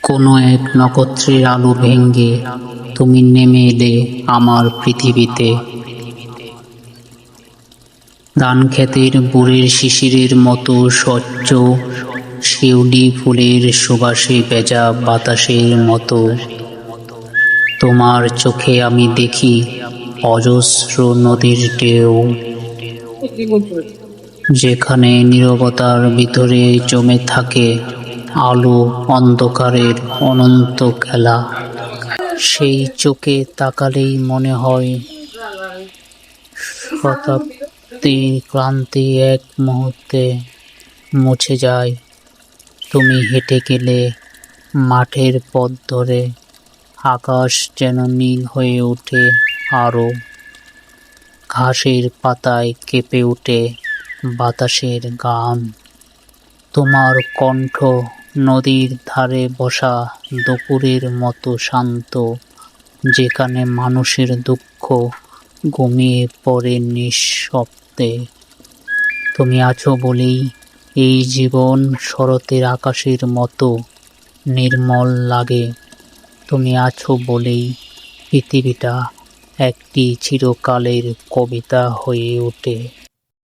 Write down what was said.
কোনো এক নক্ষত্রের আলো ভেঙে তুমি নেমে এলে আমার পৃথিবীতে। ধানক্ষেতের ভোরের শিশিরের মতো স্বচ্ছ, শিউলি ফুলের সুবাসে ভেজা বাতাসের মতো। তোমার চোখে আমি দেখি অজস্র নদীর ঢেউ, যেখানে নীরবতার ভিতরে জমে থাকে আলো অন্ধকারের অনন্ত খেলা। সেই চোখে তাকালেই মনে হয় শতাব্দীর ক্লান্তি এক মুহূর্তে মুছে যায়। তুমি হেঁটে গেলে মাঠের পথ ধরে আকাশ যেন নীল হয়ে ওঠে আরো। ঘাসের পাতায় কেঁপে ওঠে বাতাসের গান। তোমার কণ্ঠ নদীর ধারে বসা দুপুরের মতো শান্ত, যেখানে মানুষের দুঃখ ঘুমিয়ে পড়ে নিঃশব্দে। তুমি আছো বলেই এই জীবন শরতের আকাশের মতো নির্মল লাগে। তুমি আছো বলেই পৃথিবীটা একটি চিরকালের কবিতা হয়ে ওঠে।